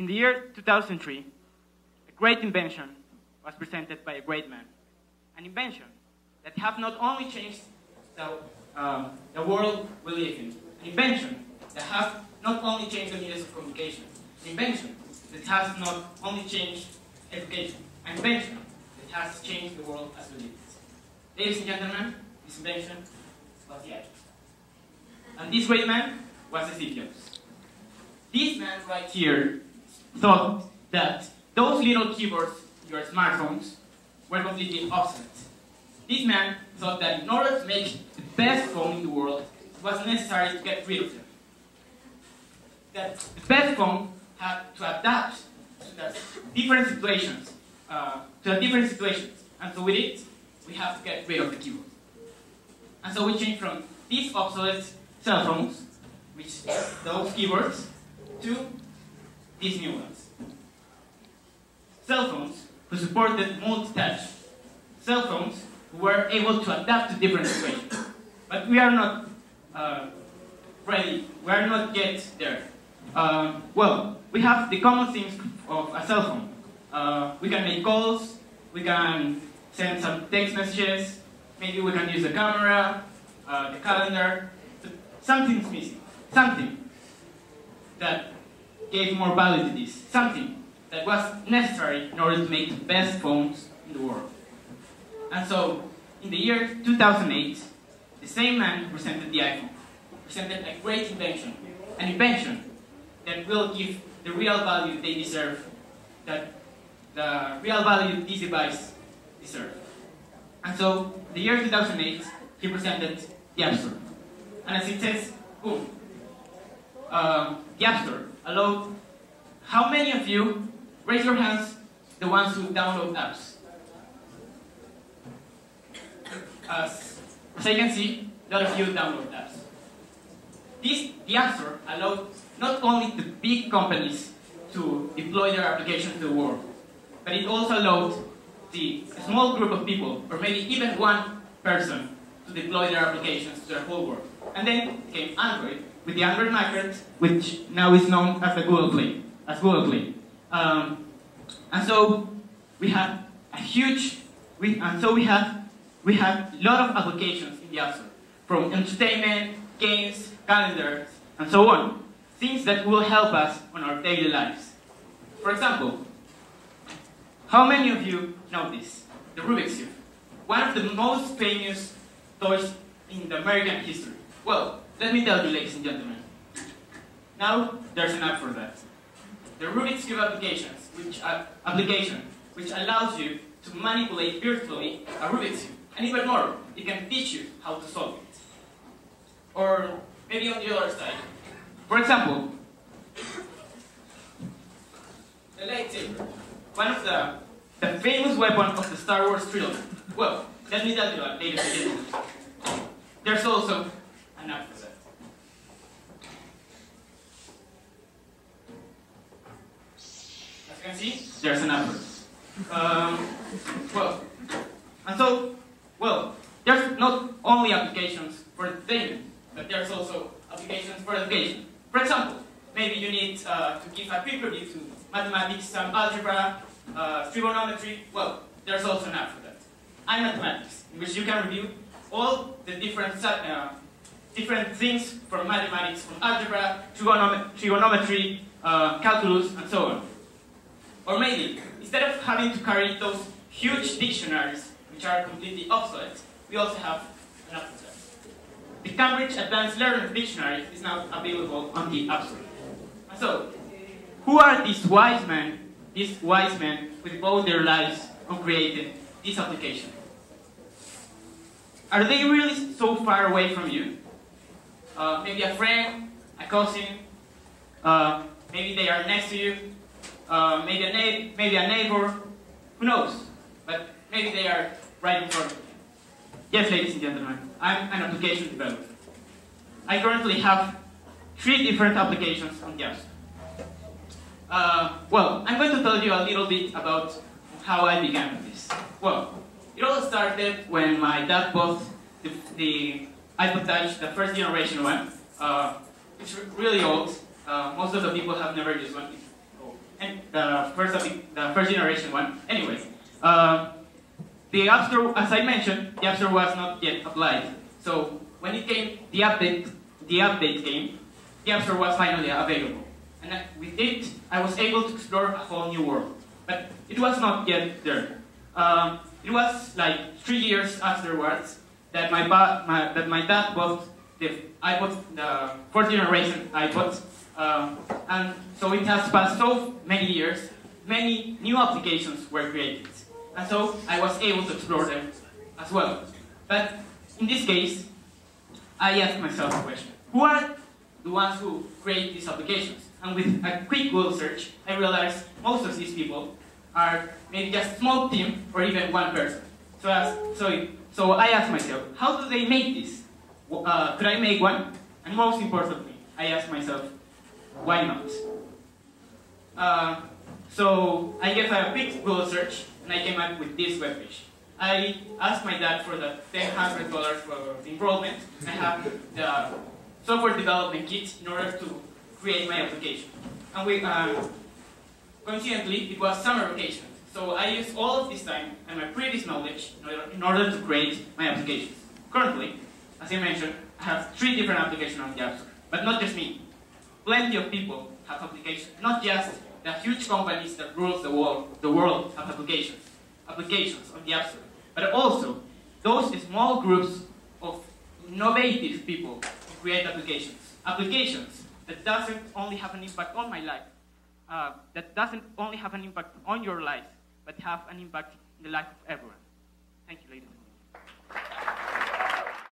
In the year 2003, a great invention was presented by a great man. An invention that have not only changed the world we live in, an invention that have not only changed the means of communication, an invention that has not only changed education, an invention that has changed the world as we live it. Ladies and gentlemen, this invention was the LACH. And this great man was Steve Jobs. This man right here thought that those little keyboards in your smartphones were completely obsolete. This man thought that in order to make the best phone in the world, it was necessary to get rid of them. That the best phone had to adapt to the different situations, and so with it, we have to get rid of the keyboard. And so we changed from these obsolete cell phones, which those keyboards, to these new ones. Cell phones who supported multi-touch. Cell phones who were able to adapt to different situations. But we are not ready. We are not yet there. Well, we have the common things of a cell phone. We can make calls. We can send some text messages. Maybe we can use the camera, the calendar. But something's missing. Something that gave more value to this. Something that was necessary in order to make the best phones in the world. And so, in the year 2008, the same man who presented the iPhone presented a great invention. An invention that will give the real value they deserve, that the real value this device deserves. And so, in the year 2008, he presented the App Store. And as it says, boom, the App Store allowed, how many of you, raise your hands, the ones who download apps? As I can see, a lot of you download apps. The App Store allowed not only the big companies to deploy their application to the world, but it also allowed the small group of people, or maybe even one person, to deploy their applications to their whole world. And then came Android, with the Android market, which now is known as the Google Play, and so we have a huge, we had a lot of applications in the App Store, from entertainment, games, calendars, and so on. Things that will help us on our daily lives. For example, how many of you know this? The Rubik's Cube. One of the most famous toys in the American history. Well, let me tell you, ladies and gentlemen. Now, there's an app for that. The Rubik's Cube application, which allows you to manipulate virtually a Rubik's Cube. And even more, it can teach you how to solve it. Or maybe on the other side. For example, the lightsaber. One of the famous weapon of the Star Wars trilogy. Well, let me tell you, ladies and gentlemen. There's also an app for that. As you can see, there's an app for it. There's not only applications for entertainment, but there's also applications for education. For example, maybe you need to give a quick review to mathematics, some algebra, trigonometry. Well, there's also an app for that. iMathematics, in which you can review all the different things from mathematics, from algebra, trigonometry, calculus, and so on. Or maybe, instead of having to carry those huge dictionaries, which are completely obsolete, we also have an app for that. The Cambridge Advanced Learner Dictionary is now available on the App Store. And so, who are these wise men who devote their lives on creating this application? Are they really so far away from you? Maybe a friend, a cousin, maybe they are next to you, maybe a neighbor, who knows? But maybe they are right in front of you. Yes, ladies and gentlemen, I'm an application developer. I currently have 3 different applications on the App Store. Well, I'm going to tell you a little bit about how I began with this. Well, it all started when my dad bought the iPod Touch, the first generation one. It's really old. Most of the people have never used one. and the first generation one. Anyway, the App Store, as I mentioned, the App Store was not yet applied. So when it came, the update came, the App Store was finally available. And with it, I was able to explore a whole new world. But it was not yet there. It was like 3 years afterwards that my dad bought the fourth generation iPod, and so it has passed so many years, many new applications were created, and so I was able to explore them as well. But in this case, I asked myself a question: who are the ones who create these applications? And with a quick Google search, I realized most of these people are maybe just a small team or even one person. So I asked myself, how do they make this? Could I make one? And most importantly, I asked myself, why not? So I gave a quick Google search, and I came up with this webpage. I asked my dad for the $100 for the enrollment. I have the software development kit in order to create my application. And coincidentally, it was summer vacation. So I used all of this time and my previous knowledge in order to create my applications. Currently, as I mentioned, I have 3 different applications on the App Store. But not just me. Plenty of people have applications. Not just the huge companies that rule the world have applications on the App Store. But also those small groups of innovative people who create applications. Applications that doesn't only have an impact on my life, that doesn't only have an impact on your life, but have an impact in the life of everyone. Thank you, ladies.